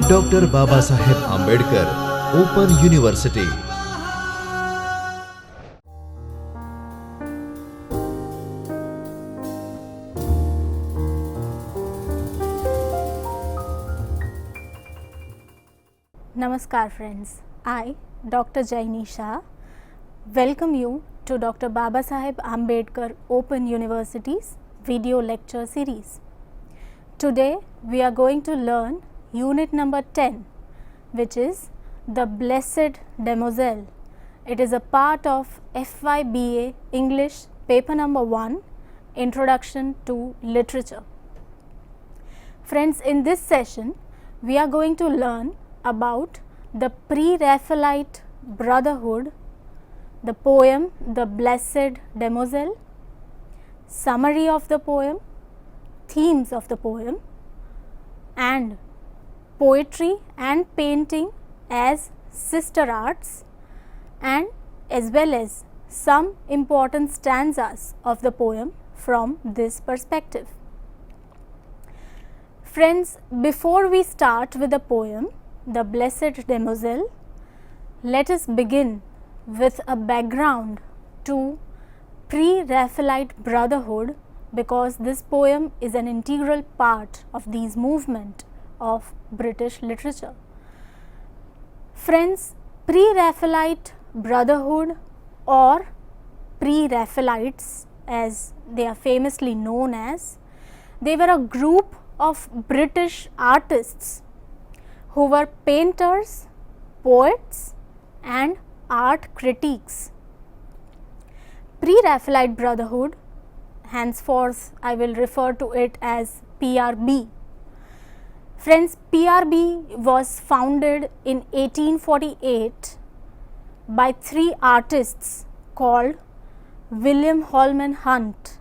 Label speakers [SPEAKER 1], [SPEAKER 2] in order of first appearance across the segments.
[SPEAKER 1] Doctor Baba Saheb Ambedkar open university.
[SPEAKER 2] Namaskar friends, I, Dr. Jaini Shah, welcome you to Dr. Baba Saheb Ambedkar Open University's video lecture series. Today we are going to learn unit number 10, which is the Blessed Damozel. It is a part of FYBA English paper number 1, Introduction to Literature. Friends, in this session we are going to learn about the Pre-Raphaelite Brotherhood, the poem The Blessed Damozel, summary of the poem, themes of the poem, and poetry and painting as sister arts, and as well as some important stanzas of the poem from this perspective. Friends, before we start with the poem The Blessed Damozel, let us begin with a background to Pre-Raphaelite Brotherhood, because this poem is an integral part of this movement of British literature. Friends, Pre-Raphaelite Brotherhood or Pre-Raphaelites, as they are famously known as, they were a group of British artists who were painters, poets and art critics. Pre-Raphaelite Brotherhood, henceforth I will refer to it as PRB. Friends, PRB was founded in 1848 by three artists called William Holman Hunt,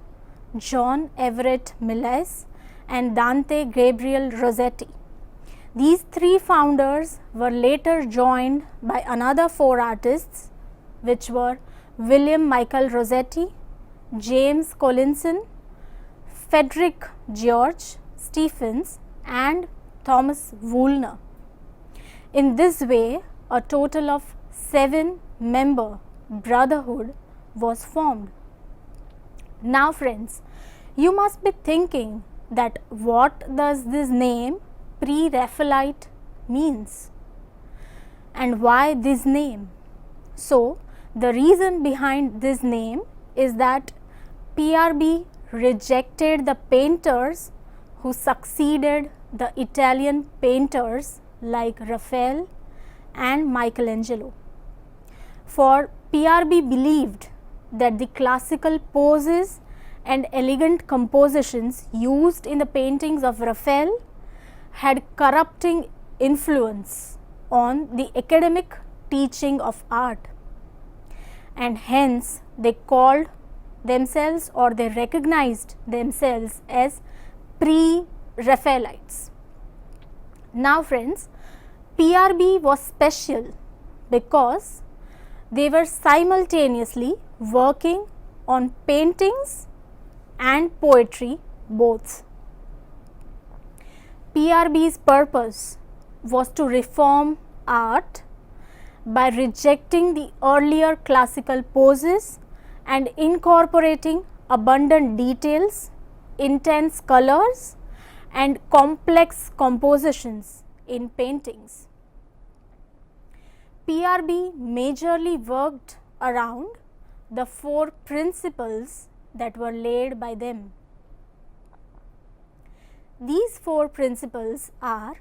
[SPEAKER 2] John Everett Millais and Dante Gabriel Rossetti. These three founders were later joined by another four artists, which were William Michael Rossetti, James Collinson, Frederick George Stephens and Thomas Woolner. In this way, a total of 7-member brotherhood was formed. Now friends, you must be thinking that what does this name Pre-Raphaelite means and why this name? So the reason behind this name is that PRB rejected the painters who succeeded the Italian painters like Raphael and Michelangelo. For PRB believed that the classical poses and elegant compositions used in the paintings of Raphael had corrupting influence on the academic teaching of art, and hence they called themselves or they recognized themselves as Pre-Raphaelites. Now friends, PRB was special because they were simultaneously working on paintings and poetry both. PRB's purpose was to reform art by rejecting the earlier classical poses and incorporating abundant details, intense colors and complex compositions in paintings. PRB majorly worked around the 4 principles that were laid by them. These 4 principles are,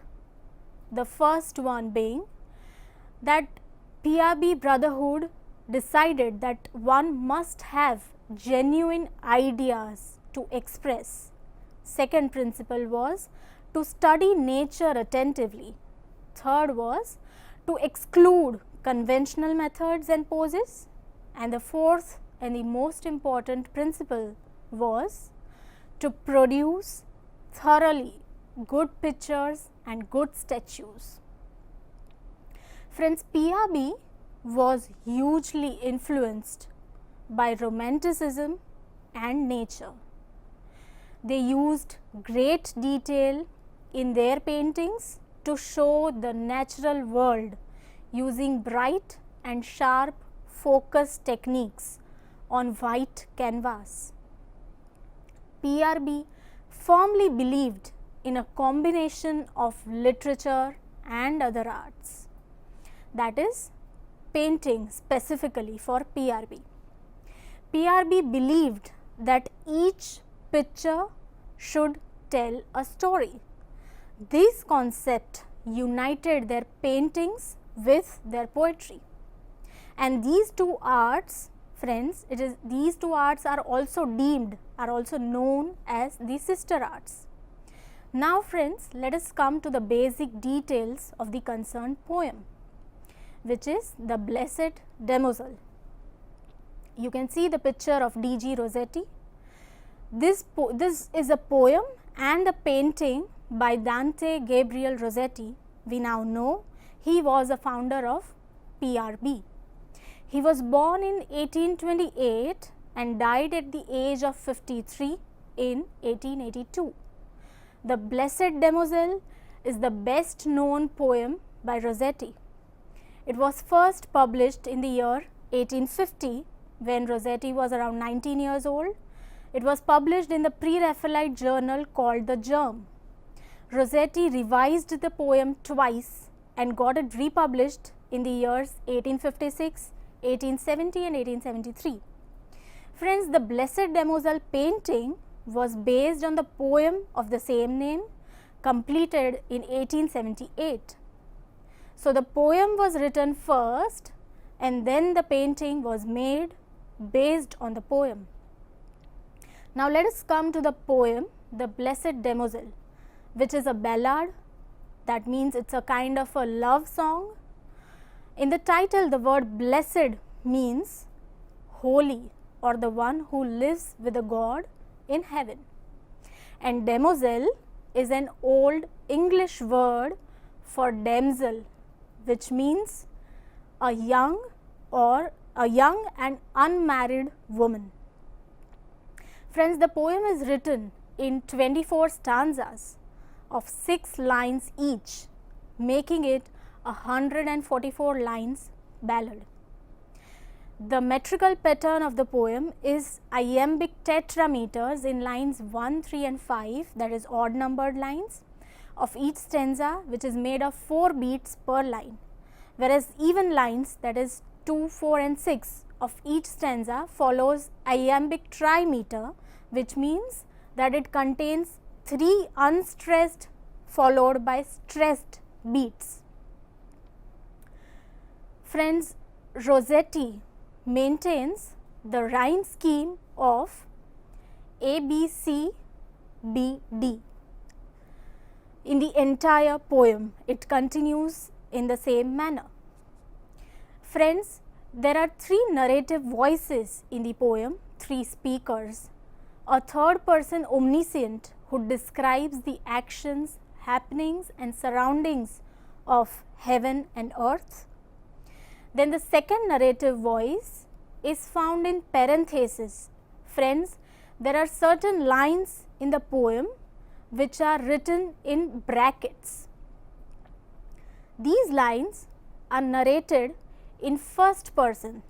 [SPEAKER 2] the first one being that PRB Brotherhood decided that one must have genuine ideas to express. Second principle was to study nature attentively. Third was to exclude conventional methods and poses. And the fourth and the most important principle was to produce thoroughly good pictures and good statues. Friends, PRB was hugely influenced by Romanticism and nature. They used great detail in their paintings to show the natural world using bright and sharp focus techniques on white canvas. PRB firmly believed in a combination of literature and other arts, that is, painting specifically for PRB. PRB believed that each picture should tell a story. This concept united their paintings with their poetry. And these two arts, friends, these two arts are also known as the sister arts. Now friends, let us come to the basic details of the concerned poem, which is the Blessed Damozel. You can see the picture of D.G. Rossetti. This is a poem and a painting by Dante Gabriel Rossetti. We now know he was a founder of PRB. He was born in 1828 and died at the age of 53 in 1882. The Blessed Damozel is the best known poem by Rossetti. It was first published in the year 1850 when Rossetti was around 19 years old. It was published in the pre-Raphaelite journal called The Germ. Rossetti revised the poem twice and got it republished in the years 1856, 1870 and 1873. Friends, the Blessed Damozel painting was based on the poem of the same name, completed in 1878. So, the poem was written first and then the painting was made based on the poem. Now, let us come to the poem, the Blessed Damozel, which is a ballad. That means it's a kind of a love song. In the title, the word blessed means holy or the one who lives with a God in heaven. And damozel is an old English word for damsel, which means a young and unmarried woman. Friends, the poem is written in 24 stanzas of 6 lines each, making it a 144 lines ballad. The metrical pattern of the poem is iambic tetrameters in lines 1, 3 and 5, that is odd numbered lines of each stanza, which is made of 4 beats per line, whereas even lines, that is 2, 4 and 6 of each stanza follows iambic trimeter, which means that it contains 3 unstressed followed by stressed beats. Friends, Rossetti maintains the rhyme scheme of A, B, C, B, D. In the entire poem, it continues in the same manner. Friends, there are 3 narrative voices in the poem, 3 speakers, a third person omniscient who describes the actions, happenings and surroundings of heaven and earth. Then the second narrative voice is found in parenthesis. Friends, there are certain lines in the poem which are written in brackets. These lines are narrated in first person,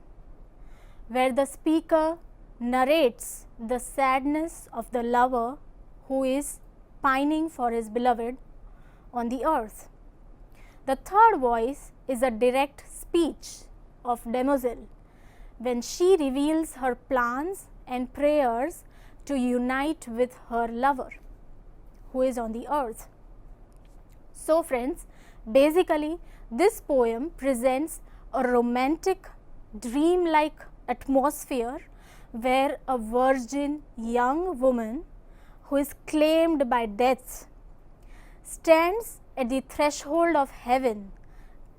[SPEAKER 2] where the speaker narrates the sadness of the lover who is pining for his beloved on the earth. The third voice is a direct speech of damozel when she reveals her plans and prayers to unite with her lover who is on the earth. So friends, basically this poem presents a romantic, dreamlike atmosphere where a virgin young woman who is claimed by death stands at the threshold of heaven,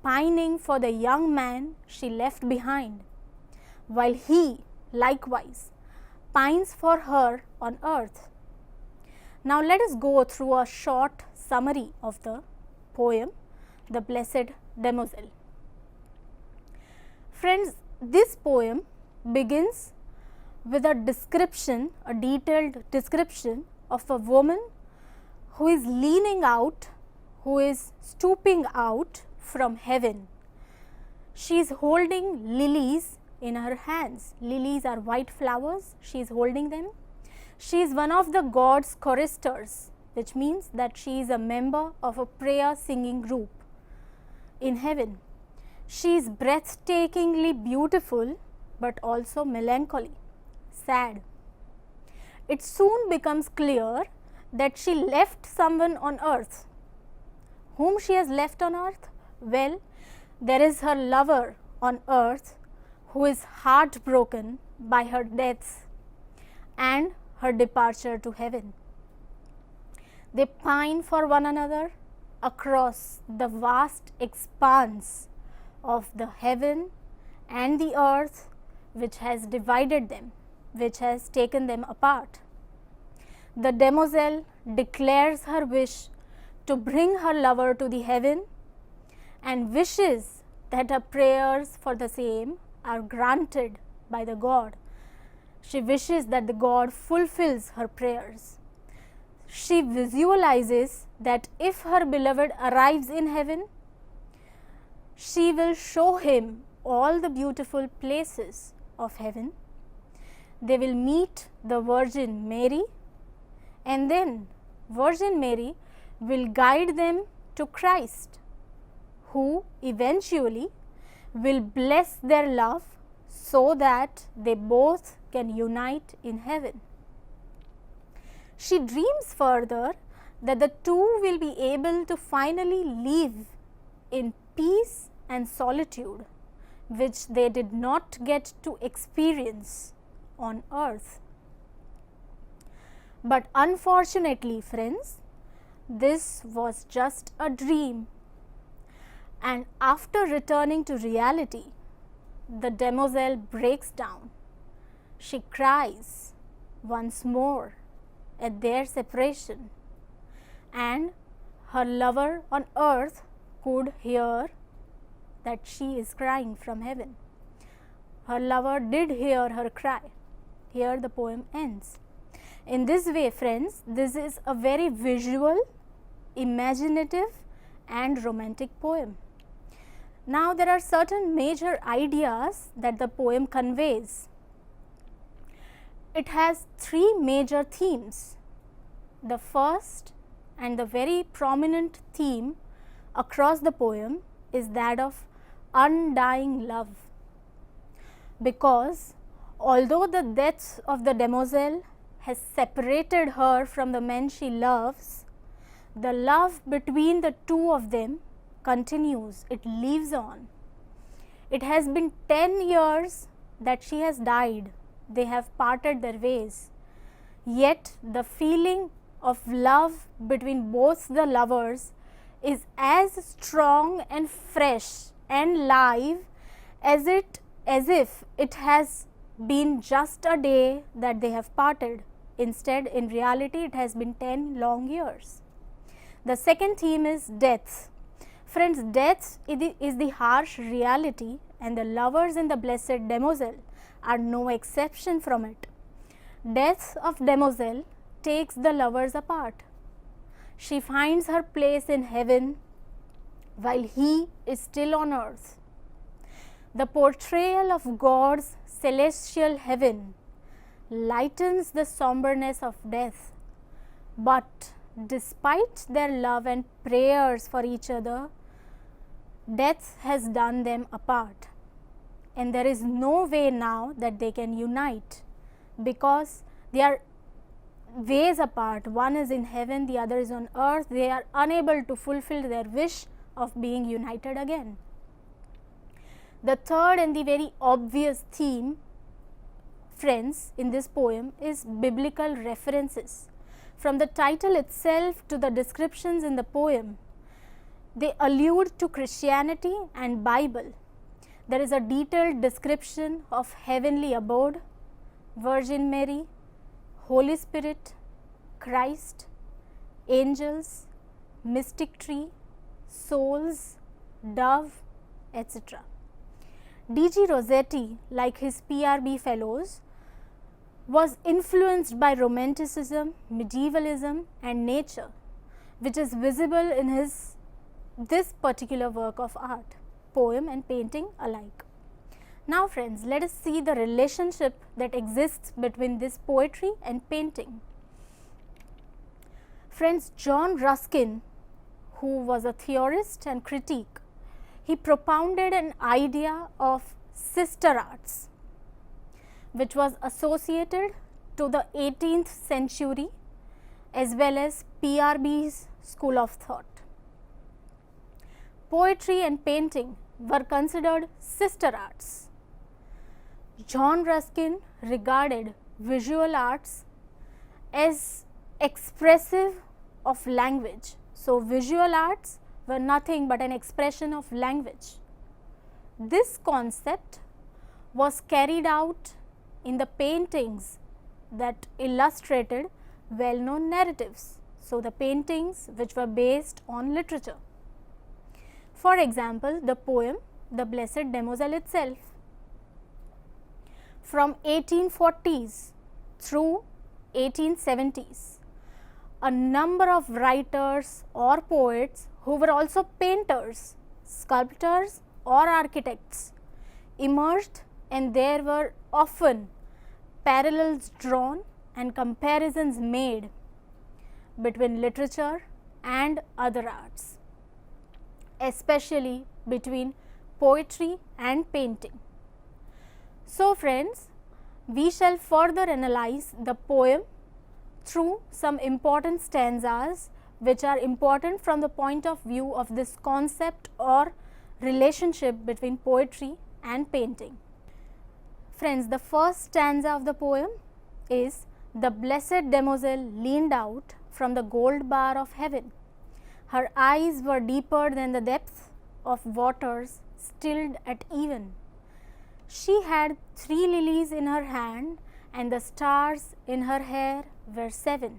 [SPEAKER 2] pining for the young man she left behind, while he likewise pines for her on earth. Now let us go through a short summary of the poem, The Blessed Damozel. Friends, this poem begins with a description, a detailed description of a woman who is leaning out, who is stooping out from heaven. She is holding lilies in her hands. Lilies are white flowers. She is holding them. She is one of the God's choristers, which means that she is a member of a prayer singing group in heaven. She is breathtakingly beautiful, but also melancholy, sad. It soon becomes clear that she left someone on earth. Whom she has left on earth? Well, there is her lover on earth who is heartbroken by her death and her departure to heaven. They pine for one another across the vast expanse of the heaven and the earth, which has divided them, which has taken them apart. The demoiselle declares her wish to bring her lover to the heaven and wishes that her prayers for the same are granted by the God. She wishes that the God fulfills her prayers. She visualizes that if her beloved arrives in heaven, she will show him all the beautiful places of heaven. They will meet the Virgin Mary, and then Virgin Mary will guide them to Christ, who eventually will bless their love so that they both can unite in heaven. She dreams further that the two will be able to finally live in peace and solitude, which they did not get to experience on earth. But unfortunately, friends, this was just a dream, and after returning to reality, the demoiselle breaks down. She cries once more at their separation, and her lover on earth could hear that she is crying from heaven. Her lover did hear her cry. Here the poem ends. In this way, friends, this is a very visual, imaginative and romantic poem. Now, there are certain major ideas that the poem conveys. It has three major themes. The first and the very prominent theme across the poem is that of undying love, because although the death of the demoiselle has separated her from the man she loves, the love between the two of them continues, it lives on. It has been 10 years that she has died, they have parted their ways, yet the feeling of love between both the lovers is as strong and fresh and live as if it has been just a day that they have parted. Instead, in reality, it has been 10 long years. The second theme is death. Friends, death is the harsh reality, and the lovers in the Blessed Demoiselle are no exception from it. Death of Demoiselle takes the lovers apart. She finds her place in heaven while he is still on earth. The portrayal of God's celestial heaven lightens the somberness of death, but despite their love and prayers for each other, death has done them apart, and there is no way now that they can unite, because they are ways apart. One is in heaven, the other is on earth. They are unable to fulfill their wish of being united again. The third and the very obvious theme, friends, in this poem is biblical references. From the title itself to the descriptions in the poem, they allude to Christianity and Bible. There is a detailed description of heavenly abode, Virgin Mary, Holy Spirit, Christ, angels, mystic tree, souls, dove, etc. D.G. Rossetti, like his PRB fellows, was influenced by Romanticism, medievalism and nature. which is visible in this particular work of art, poem and painting alike. Now friends, let us see the relationship that exists between this poetry and painting. Friends, John Ruskin, who was a theorist and critic, he propounded an idea of sister arts, which was associated to the 18th century as well as PRB's school of thought. Poetry and painting were considered sister arts. John Ruskin regarded visual arts as expressive of language. So, visual arts were nothing but an expression of language. This concept was carried out in the paintings that illustrated well-known narratives. So, the paintings which were based on literature. For example, the poem The Blessed Damozel itself. From 1840s through 1870s, a number of writers or poets who were also painters, sculptors or architects emerged, and there were often parallels drawn and comparisons made between literature and other arts, especially between poetry and painting. So friends, we shall further analyze the poem through some important stanzas which are important from the point of view of this concept or relationship between poetry and painting. Friends, the first stanza of the poem is: the blessed damozel leaned out from the gold bar of heaven. Her eyes were deeper than the depth of waters stilled at even. She had 3 lilies in her hand, and the stars in her hair were 7.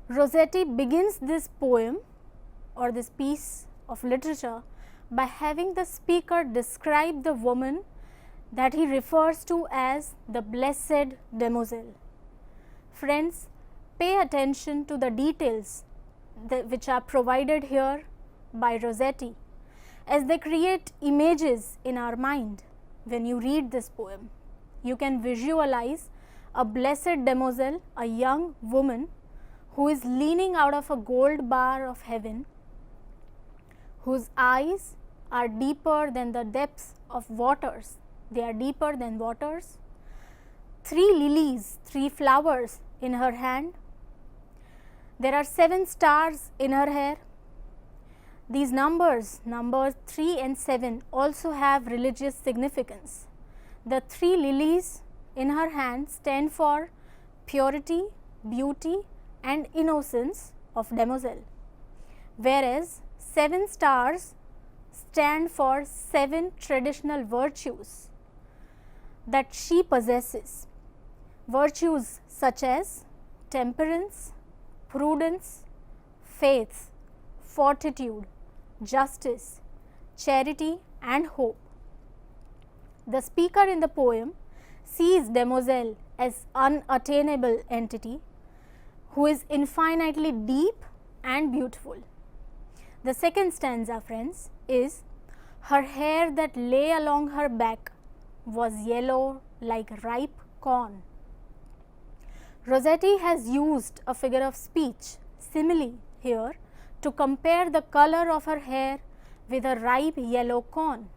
[SPEAKER 2] Rossetti begins this poem or this piece of literature by having the speaker describe the woman that he refers to as the blessed damozel. Friends, pay attention to the details which are provided here by Rossetti, as they create images in our mind. When you read this poem, you can visualize a blessed damozel, a young woman who is leaning out of a gold bar of heaven, whose eyes are deeper than the depths of waters. They are deeper than waters. 3 lilies, 3 flowers in her hand. There are 7 stars in her hair. These numbers 3 and 7 also have religious significance. The 3 lilies in her hand stand for purity, beauty and innocence of damozel, whereas 7 stars stand for 7 traditional virtues that she possesses. Virtues such as temperance, prudence, faith, fortitude, justice, charity and hope. The speaker in the poem sees damozel as unattainable entity who is infinitely deep and beautiful. The second stanza, friends, is: her hair that lay along her back was yellow like ripe corn. Rossetti has used a figure of speech, simile, here to compare the color of her hair with a ripe yellow corn.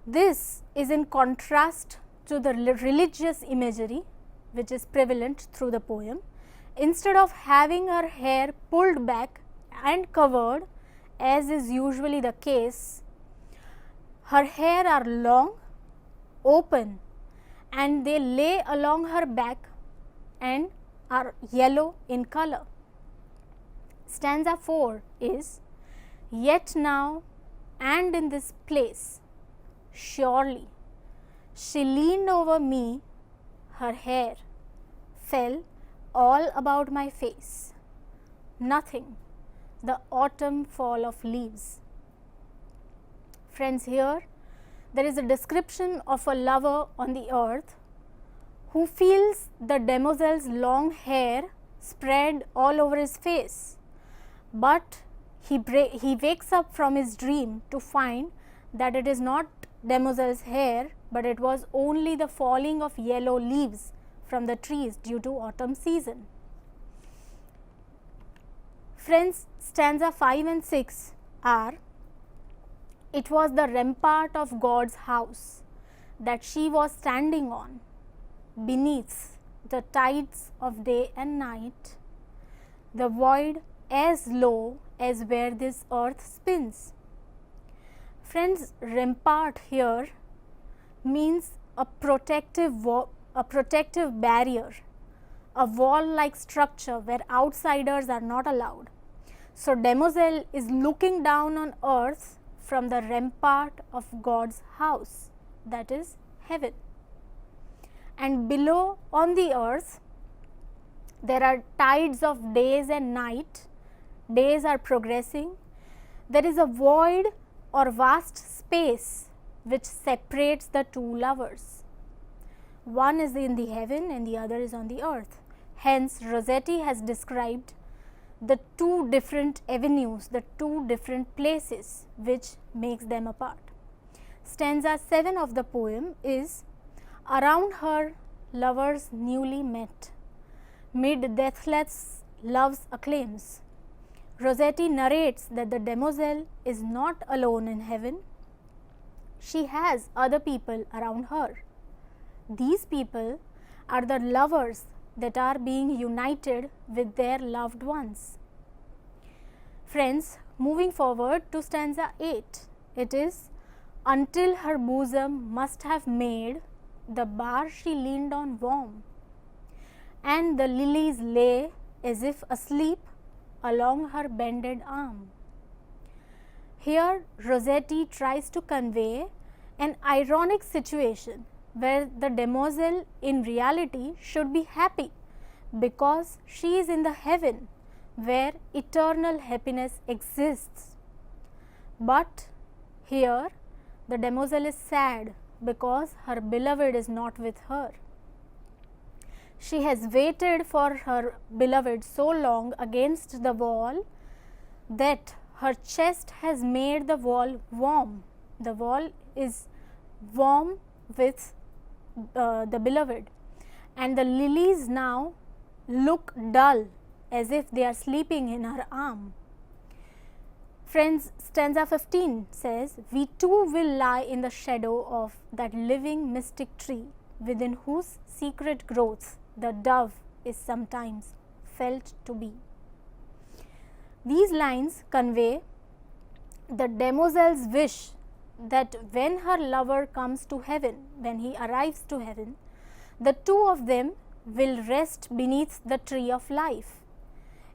[SPEAKER 2] This is in contrast to the religious imagery which is prevalent through the poem. Instead of having her hair pulled back and covered, as is usually the case, her hair are long, open, and they lay along her back and are yellow in color. Stanza 4 is: yet now and in this place, surely she leaned over me, her hair fell all about my face, nothing, the autumn fall of leaves. Friends, here there is a description of a lover on the earth who feels the damozel's long hair spread all over his face. But he wakes up from his dream to find that it is not Demoiselle's hair, but it was only the falling of yellow leaves from the trees due to autumn season. Friends, stanza 5 and 6 are, it was the rampart of God's house that she was standing on, beneath the tides of day and night, the void as low as where this earth spins. Friends, rampart here means a protective barrier, a wall-like structure where outsiders are not allowed. So Demoiselle is looking down on earth from the rampart of God's house, that is heaven. And below on the earth, there are tides of days and night. Days are progressing. There is a void or vast space which separates the two lovers. One is in the heaven and the other is on the earth. Hence, Rossetti has described the two different avenues, the two different places which makes them apart. Stanza 7 of the poem is, around her lovers newly met, mid deathless love's acclaims. Rossetti narrates that the Demoiselle is not alone in heaven. She has other people around her. These people are the lovers that are being united with their loved ones. Friends, moving forward to stanza 8, it is, until her bosom must have made the bar she leaned on warm, and the lilies lay as if asleep along her bended arm. Here Rossetti tries to convey an ironic situation where the Demoiselle in reality should be happy because she is in the heaven where eternal happiness exists. But here the Demoiselle is sad because her beloved is not with her. She has waited for her beloved so long against the wall that her chest has made the wall warm. The wall is warm with the beloved, and the lilies now look dull as if they are sleeping in her arm. Friends, stanza 15 says, we too will lie in the shadow of that living mystic tree within whose secret growth the dove is sometimes felt to be. These lines convey the Demoiselle's wish that when her lover comes to heaven, when he arrives to heaven, the two of them will rest beneath the tree of life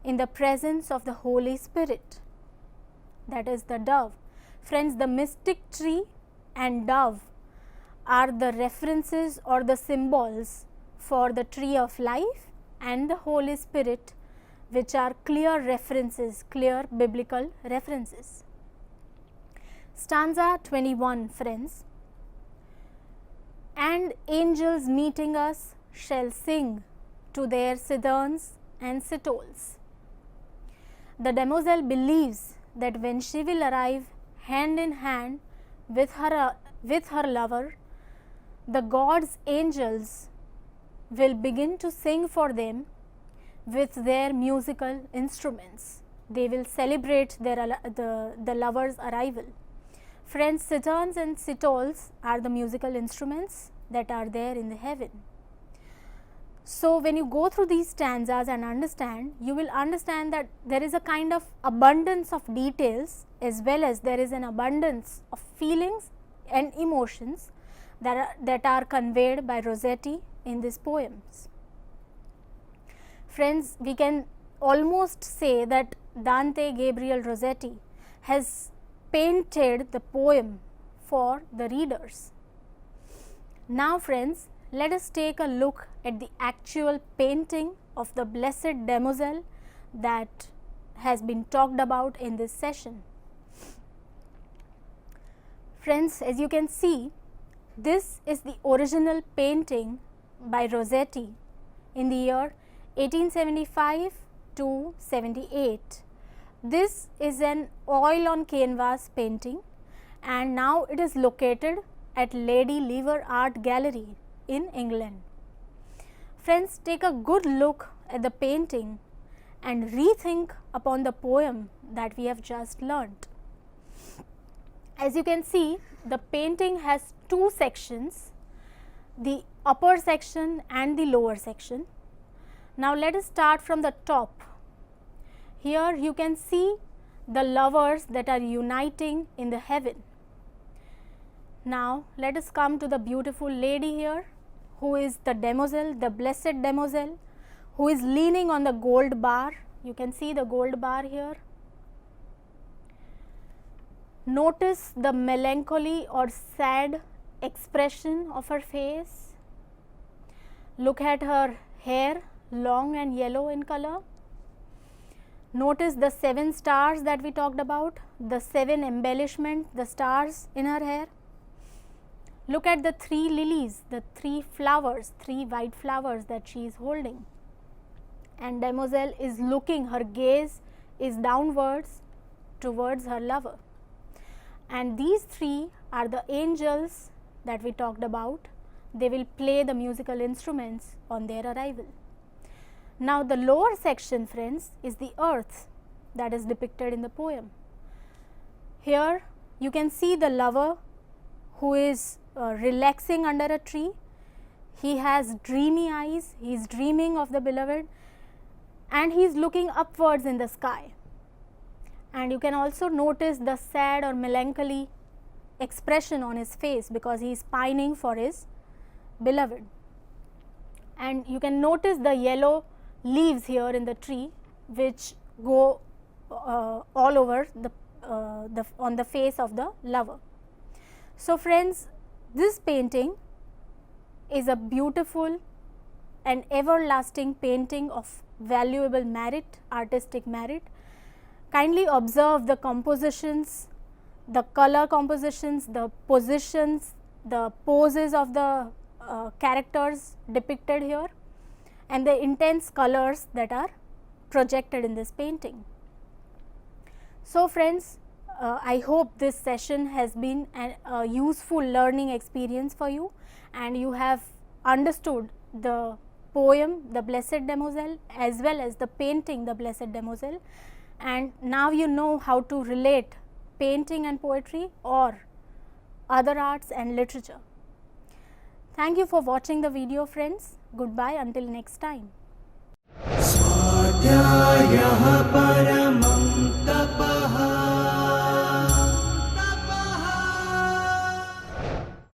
[SPEAKER 2] in the presence of the Holy Spirit, that is the dove. Friends, the mystic tree and dove are the references or the symbols for the tree of life and the Holy Spirit, which are clear references, clear biblical references. Stanza 21, friends, and angels meeting us shall sing to their citherns and citoles. The Demoiselle believes that when she will arrive hand in hand with her lover, the God's angels will begin to sing for them with their musical instruments. They will celebrate the lover's arrival. Friends, citherns and citoles are the musical instruments that are there in the heaven. So when you go through these stanzas and understand, you will understand that there is a kind of abundance of details as well as there is an abundance of feelings and emotions that are conveyed by Rossetti in these poems. Friends, we can almost say that Dante Gabriel Rossetti has painted the poem for the readers. Now friends, let us take a look at the actual painting of the Blessed Demoiselle that has been talked about in this session. Friends, as you can see, this is the original painting by Rossetti in the year 1875 to 78. This is an oil on canvas painting, and now it is located at Lady Lever Art Gallery in England. Friends, take a good look at the painting and rethink upon the poem that we have just learnt. As you can see, the painting has two sections, the upper section and the lower section. Now let us start from the top. Here you can see the lovers that are uniting in the heaven. Now let us come to the beautiful lady here, who is the demoiselle, the blessed demoiselle, who is leaning on the gold bar. You can see the gold bar here. Notice the melancholy or sad expression of her face. Look at her hair, long and yellow in color. Notice the 7 stars that we talked about, the 7 embellishment, the stars in her hair. Look at the 3 lilies, the 3 flowers, 3 white flowers that she is holding. And demoiselle is looking, her gaze is downwards towards her lover. And these 3 are the angels that we talked about. They will play the musical instruments on their arrival. Now the lower section, friends, is the earth that is depicted in the poem. Here you can see the lover who is relaxing under a tree. He has dreamy eyes, he is dreaming of the beloved, and he is looking upwards in the sky. And you can also notice the sad or melancholy expression on his face because he is pining for his beloved. And you can notice the yellow leaves here in the tree which go all over on the face of the lover. So friends, this painting is a beautiful and everlasting painting of valuable merit, artistic merit. Kindly observe the compositions, the color compositions, the positions, the poses of the characters depicted here, and the intense colors that are projected in this painting. So friends, I hope this session has been a useful learning experience for you, and you have understood the poem The Blessed Demoiselle as well as the painting The Blessed Demoiselle, and now you know how to relate painting and poetry or other arts and literature. Thank you for watching the video, friends. Goodbye until next time.